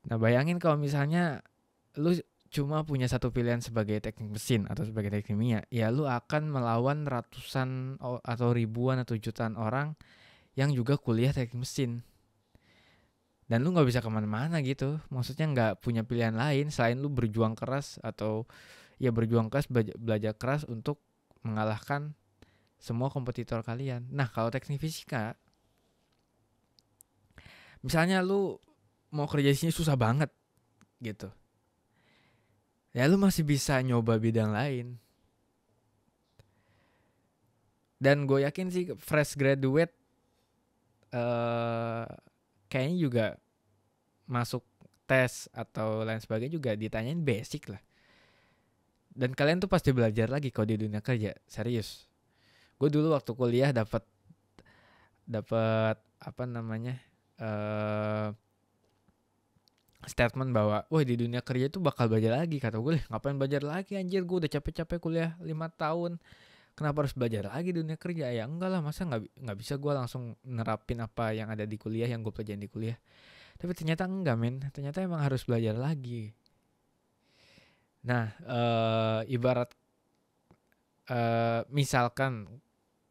Nah bayangin kalau misalnya lu cuma punya satu pilihan sebagai teknik mesin atau sebagai teknik kimia, ya lu akan melawan ratusan atau ribuan atau jutaan orang yang juga kuliah teknik mesin. Dan lu nggak bisa kemana-mana gitu, maksudnya nggak punya pilihan lain selain lu berjuang keras atau ya berjuang keras, belajar keras untuk mengalahkan semua kompetitor kalian. Nah kalau teknik fisika, misalnya lu mau kerja di sini susah banget gitu, ya lu masih bisa nyoba bidang lain. Dan gue yakin sih fresh graduate kayaknya juga masuk tes atau lain sebagainya juga ditanyain basic lah. Dan kalian tuh pasti belajar lagi kalau di dunia kerja, serius. Gue dulu waktu kuliah dapat apa namanya statement bahwa, wah di dunia kerja itu bakal belajar lagi. Kata gue, ngapain belajar lagi anjir, gue udah capek-capek kuliah 5 tahun. Kenapa harus belajar lagi di dunia kerja? Ya enggak lah, masa nggak bisa gue langsung nerapin apa yang ada di kuliah, yang gue pelajarin di kuliah. Tapi ternyata enggak men, ternyata emang harus belajar lagi. Nah ibarat misalkan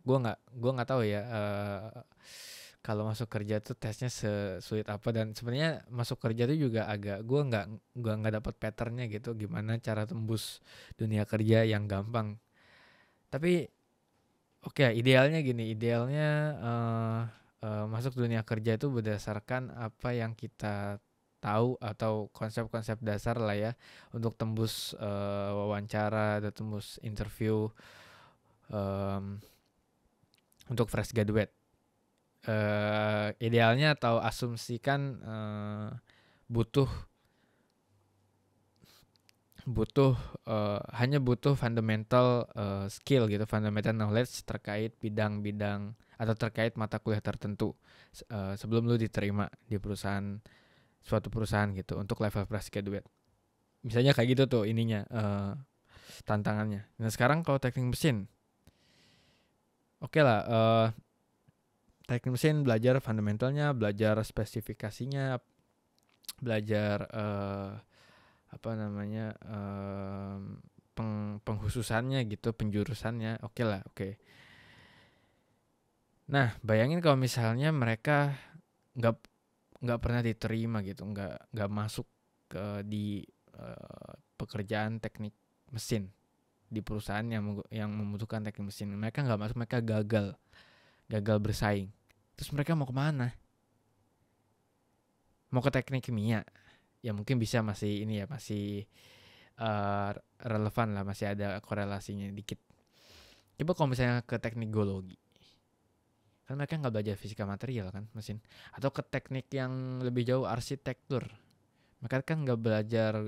gue nggak tahu ya kalau masuk kerja tuh tesnya sesulit apa, dan sebenarnya masuk kerja tuh juga agak gue nggak dapat patternnya gitu, gimana cara tembus dunia kerja yang gampang. Tapi oke, idealnya gini, idealnya masuk dunia kerja itu berdasarkan apa yang kita tahu atau konsep-konsep dasar lah ya, untuk tembus wawancara atau tembus interview untuk fresh graduate. Idealnya atau asumsikan butuh hanya butuh fundamental skill gitu, fundamental knowledge terkait bidang-bidang atau terkait mata kuliah tertentu sebelum lu diterima di suatu perusahaan gitu untuk level fresh graduate. Misalnya kayak gitu tuh ininya tantangannya. Nah sekarang kalau teknik mesin, oke lah, teknik mesin belajar fundamentalnya, belajar spesifikasinya, belajar apa namanya penghususannya gitu, penjurusannya, oke lah, oke. Nah bayangin kalau misalnya mereka nggak nggak pernah diterima gitu, nggak masuk di pekerjaan teknik mesin di perusahaan yang membutuhkan teknik mesin. Mereka nggak masuk, mereka gagal bersaing. Terus mereka mau kemana? Mau ke teknik kimia? Ya mungkin bisa, masih ini ya, masih relevan lah, masih ada korelasinya dikit. Coba kalau misalnya ke teknik geologi, kan mereka nggak belajar fisika material kan mesin. Atau ke teknik yang lebih jauh, arsitektur, mereka kan nggak belajar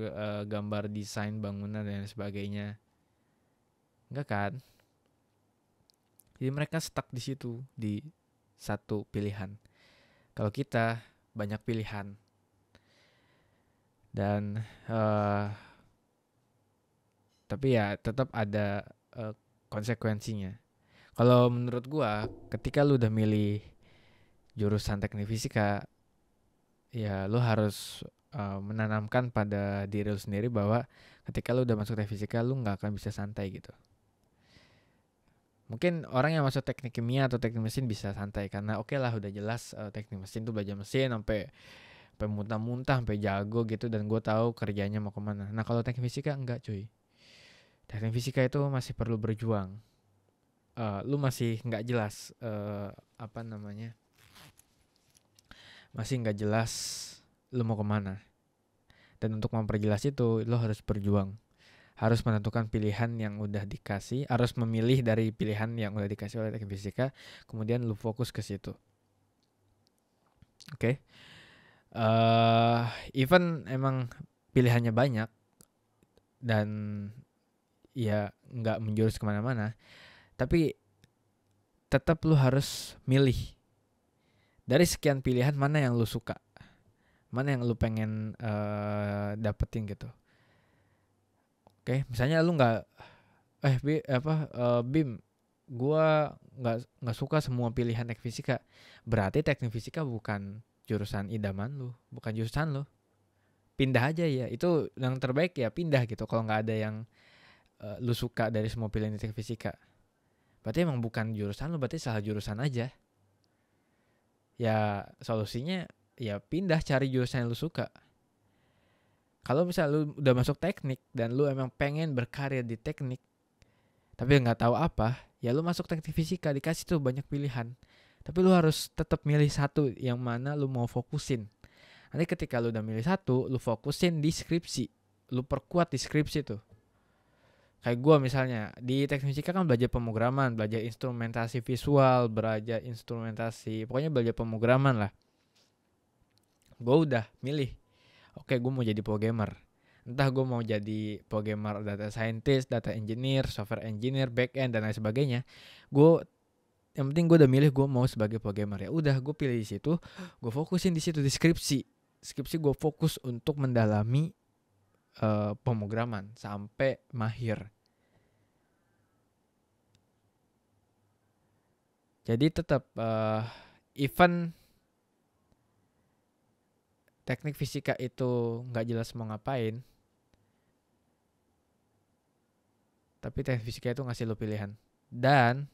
gambar desain bangunan dan sebagainya, nggak kan? Jadi mereka stuck di situ, di satu pilihan. Kalau kita banyak pilihan, dan tapi ya tetap ada konsekuensinya. Kalau menurut gua, ketika lu udah milih jurusan teknik fisika, ya lu harus menanamkan pada diri lu sendiri bahwa ketika lu udah masuk teknik fisika, lu nggak akan bisa santai gitu. Mungkin orang yang masuk teknik kimia atau teknik mesin bisa santai karena oke lah udah jelas teknik mesin tuh belajar mesin sampai muntah-muntah sampai jago gitu, dan gue tahu kerjanya mau kemana. Nah kalau teknik fisika enggak cuy, teknik fisika itu masih perlu berjuang. Lu masih nggak jelas apa namanya, masih nggak jelas lu mau kemana. Dan untuk memperjelas itu lu harus berjuang, harus menentukan pilihan yang udah dikasih, harus memilih dari pilihan yang udah dikasih oleh teknik fisika, kemudian lu fokus ke situ. Oke. Even emang pilihannya banyak dan ya nggak menjurus kemana-mana, tapi tetap lu harus milih dari sekian pilihan mana yang lu suka, mana yang lu pengen dapetin gitu. Oke, misalnya lu nggak Bim, gua nggak suka semua pilihan teknik fisika, berarti teknik fisika bukan jurusan idaman lu, bukan jurusan lu. pindah aja ya. Itu yang terbaik ya, pindah gitu. Kalau nggak ada yang lu suka dari semua pilihan di teknik fisika, berarti emang bukan jurusan lu, berarti salah jurusan aja. Ya solusinya ya pindah, cari jurusan yang lu suka. Kalau misalnya lu udah masuk teknik dan lu emang pengen berkarir di teknik tapi nggak tahu apa, ya lu masuk teknik fisika, dikasih tuh banyak pilihan. Tapi lu harus tetap milih satu yang mana lu mau fokusin. Nanti ketika lu udah milih satu, lu fokusin di skripsi. Lu perkuat di skripsi tuh. Kayak gue misalnya, di teknik fisika kan belajar pemrograman, belajar instrumentasi visual, belajar instrumentasi, pokoknya belajar pemrograman lah. Gue udah milih, oke gue mau jadi programmer. Entah gue mau jadi programmer, data scientist, data engineer, software engineer, back end dan lain sebagainya. Yang penting gue udah milih gue mau sebagai programmer. Ya udah gue pilih di situ, gue fokusin di situ di skripsi. Skripsi gue fokus untuk mendalami pemrograman sampai mahir. Jadi tetap event teknik fisika itu nggak jelas mau ngapain, tapi teknik fisika itu ngasih lo pilihan. Dan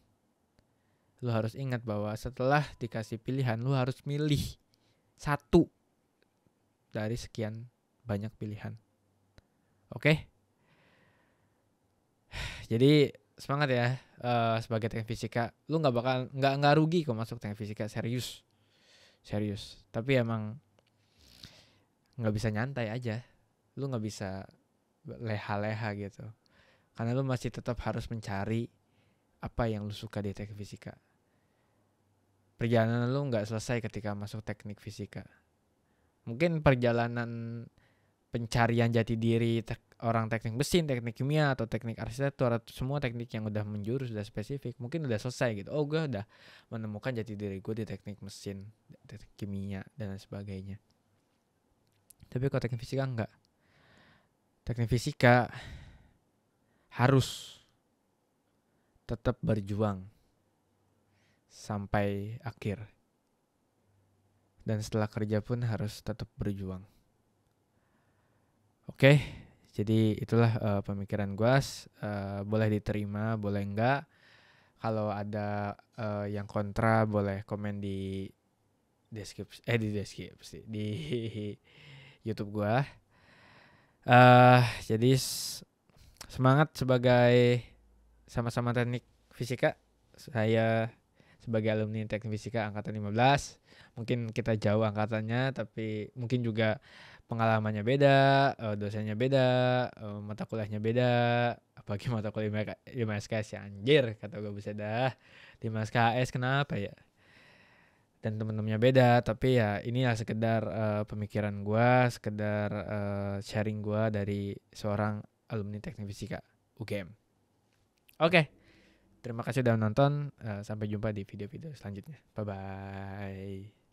lo harus ingat bahwa setelah dikasih pilihan, lo harus milih satu dari sekian banyak pilihan. Oke? Jadi semangat ya sebagai teknik fisika. Lu nggak rugi kok masuk teknik fisika, serius. Tapi emang nggak bisa nyantai aja. Lu nggak bisa leha-leha gitu. Karena lu masih tetap harus mencari apa yang lu suka di teknik fisika. Perjalanan lu nggak selesai ketika masuk teknik fisika. Mungkin perjalanan pencarian jati diri orang teknik mesin, teknik kimia, atau teknik arsitektur, atau semua teknik yang udah menjurus, udah spesifik, mungkin udah selesai gitu. Oh, gue udah menemukan jati diri gue di teknik mesin, teknik kimia, dan lain sebagainya. Tapi kalau teknik fisika enggak. Teknik fisika harus tetap berjuang sampai akhir. Dan setelah kerja pun harus tetap berjuang. Oke, jadi itulah pemikiran gue. Boleh diterima, boleh enggak. Kalau ada yang kontra, boleh komen di deskripsi di YouTube gue. Jadi semangat sebagai sama-sama teknik fisika. Saya sebagai alumni teknik fisika angkatan 15. Mungkin kita jauh angkatannya, tapi mungkin juga pengalamannya beda, dosennya beda, mata kuliahnya beda. Apalagi mata kuliah 5 SKS ya, anjir kata gue bisa dah 5 SKS kenapa ya. Dan temen-temennya beda, tapi ya inilah sekedar pemikiran gue, sekedar sharing gue dari seorang alumni teknik fisika UGM. Oke, terima kasih udah nonton, sampai jumpa di video-video selanjutnya. Bye-bye.